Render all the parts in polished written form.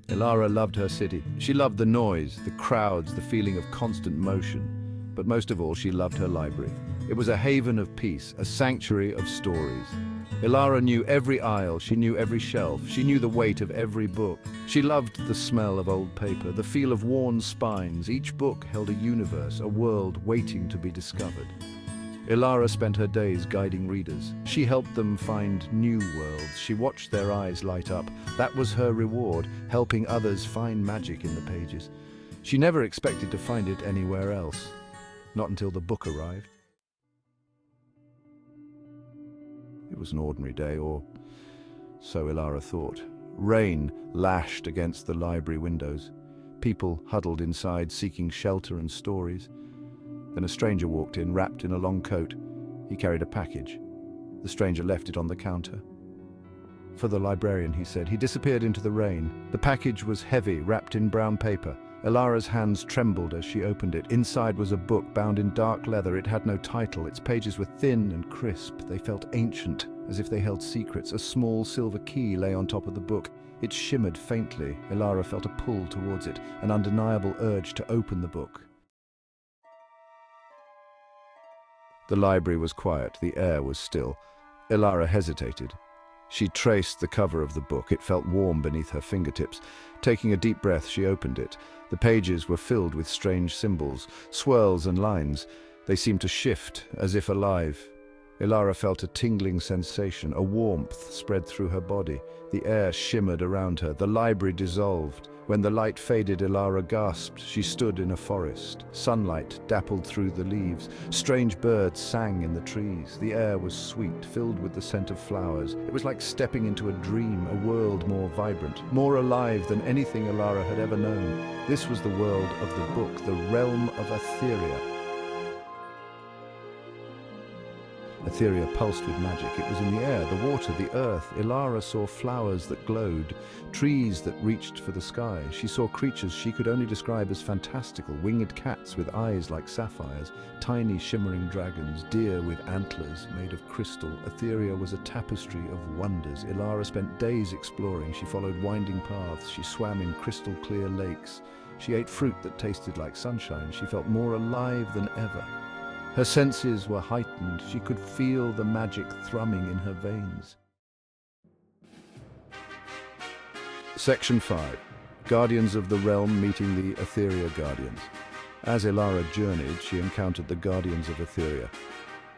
Elara loved her city. She loved the noise, the crowds, the feeling of constant motion. But most of all, she loved her library. It was a haven of peace, a sanctuary of stories. Elara knew every aisle, she knew every shelf, she knew the weight of every book. She loved the smell of old paper, the feel of worn spines. Each book held a universe, a world waiting to be discovered. Elara spent her days guiding readers. She helped them find new worlds. She watched their eyes light up. That was her reward, helping others find magic in the pages. She never expected to find it anywhere else. Not until the book arrived. It was an ordinary day, or so Elara thought. Rain lashed against the library windows. People huddled inside, seeking shelter and stories. Then a stranger walked in, wrapped in a long coat. He carried a package. The stranger left it on the counter. "For the librarian," he said. He disappeared into the rain. The package was heavy, wrapped in brown paper. Elara's hands trembled as she opened it. Inside was a book bound in dark leather. It had no title. Its pages were thin and crisp. They felt ancient, as if they held secrets. A small silver key lay on top of the book. It shimmered faintly. Elara felt a pull towards it, an undeniable urge to open the book. The library was quiet. The air was still. Elara hesitated. She traced the cover of the book. It felt warm beneath her fingertips. Taking a deep breath, she opened it. The pages were filled with strange symbols, swirls and lines. They seemed to shift, as if alive. Elara felt a tingling sensation. A warmth spread through her body. The air shimmered around her. The library dissolved. When the light faded, Elara gasped. She stood in a forest. Sunlight dappled through the leaves. Strange birds sang in the trees. The air was sweet, filled with the scent of flowers. It was like stepping into a dream, a world more vibrant, more alive than anything Elara had ever known. This was the world of the book, the realm of Etheria. Etheria pulsed with magic. It was in the air, the water, the earth. Elara saw flowers that glowed, trees that reached for the sky. She saw creatures she could only describe as fantastical, winged cats with eyes like sapphires, tiny shimmering dragons, deer with antlers made of crystal. Etheria was a tapestry of wonders. Elara spent days exploring. She followed winding paths. She swam in crystal clear lakes. She ate fruit that tasted like sunshine. She felt more alive than ever. Her senses were heightened. She could feel the magic thrumming in her veins. Section 5. Guardians of the Realm meeting the Etheria Guardians. As Elara journeyed, she encountered the Guardians of Etheria.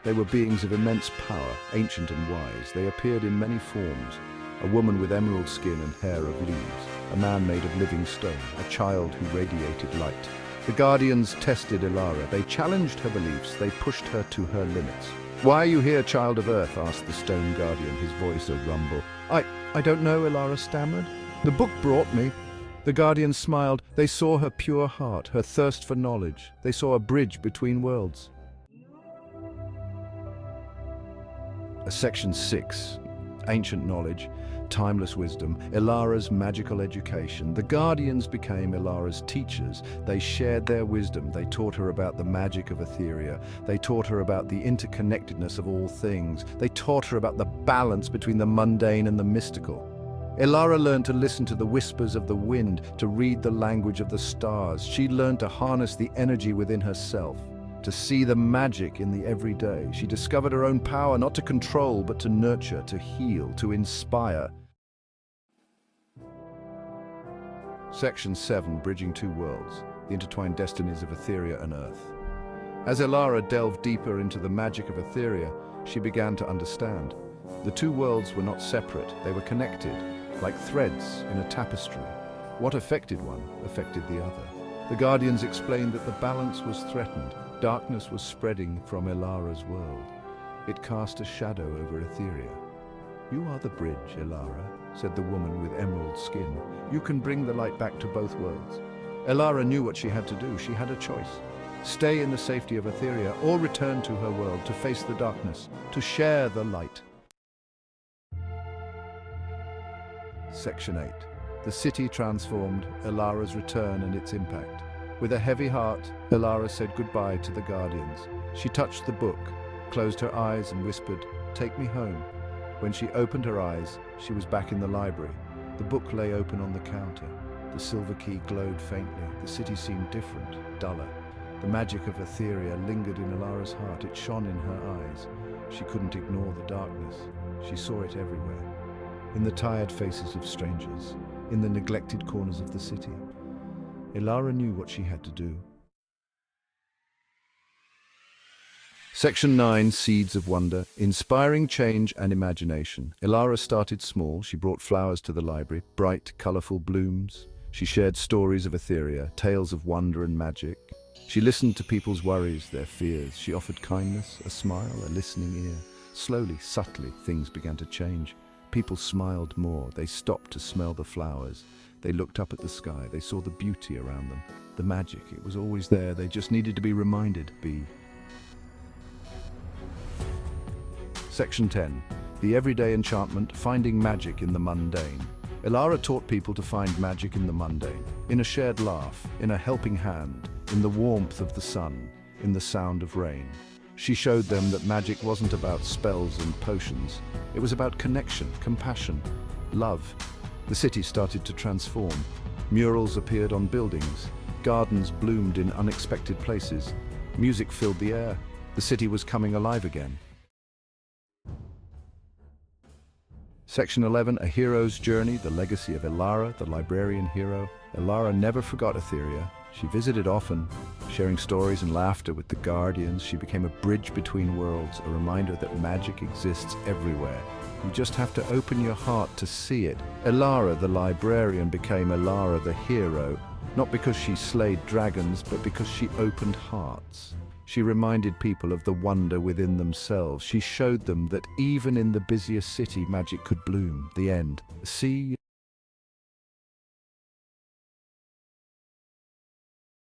They were beings of immense power, ancient and wise. They appeared in many forms. A woman with emerald skin and hair of leaves. A man made of living stone. A child who radiated light. The Guardians tested Elara. They challenged her beliefs. They pushed her to her limits. "Why are you here, child of Earth?" asked the Stone Guardian, his voice a rumble. I don't know," Elara stammered. "The book brought me." The Guardians smiled. They saw her pure heart, her thirst for knowledge. They saw a bridge between worlds. Section 6. Ancient knowledge. Timeless wisdom, Elara's magical education. The Guardians became Elara's teachers. They shared their wisdom. They taught her about the magic of Etheria. They taught her about the interconnectedness of all things. They taught her about the balance between the mundane and the mystical. Elara learned to listen to the whispers of the wind, to read the language of the stars. She learned to harness the energy within herself, to see the magic in the everyday. She discovered her own power, not to control, but to nurture, to heal, to inspire. Section 7. Bridging two worlds. The intertwined destinies of Etheria and Earth. As Elara delved deeper into the magic of Etheria, she began to understand. The two worlds were not separate, they were connected, like threads in a tapestry. What affected one affected the other. The Guardians explained that the balance was threatened. Darkness was spreading from Elara's world. It cast a shadow over Etheria. "You are the bridge, Elara," said the woman with emerald skin. "You can bring the light back to both worlds." Elara knew what she had to do. She had a choice. Stay in the safety of Etheria or return to her world to face the darkness, to share the light. Section 8. The city transformed, Elara's return and its impact. With a heavy heart, Elara said goodbye to the Guardians. She touched the book, closed her eyes and whispered, "Take me home." When she opened her eyes, she was back in the library. The book lay open on the counter. The silver key glowed faintly. The city seemed different, duller. The magic of Etheria lingered in Elara's heart. It shone in her eyes. She couldn't ignore the darkness. She saw it everywhere. In the tired faces of strangers, in the neglected corners of the city. Elara knew what she had to do. Section 9, Seeds of Wonder, Inspiring Change and Imagination. Elara started small. She brought flowers to the library, bright, colorful blooms. She shared stories of Etheria, tales of wonder and magic. She listened to people's worries, their fears. She offered kindness, a smile, a listening ear. Slowly, subtly, things began to change. People smiled more. They stopped to smell the flowers. They looked up at the sky. They saw the beauty around them. The magic, it was always there. They just needed to be reminded. Section 10. The Everyday Enchantment, Finding Magic in the Mundane. Elara taught people to find magic in the mundane, in a shared laugh, in a helping hand, in the warmth of the sun, in the sound of rain. She showed them that magic wasn't about spells and potions. It was about connection, compassion, love. The city started to transform. Murals appeared on buildings. Gardens bloomed in unexpected places. Music filled the air. The city was coming alive again. Section 11, A Hero's Journey, the Legacy of Elara, the librarian hero. Elara never forgot Etheria. She visited often, sharing stories and laughter with the guardians. She became a bridge between worlds, a reminder that magic exists everywhere. You just have to open your heart to see it. Elara, the librarian, became Elara, the hero, not because she slayed dragons, but because she opened hearts. She reminded people of the wonder within themselves. She showed them that even in the busiest city, magic could bloom. The end. See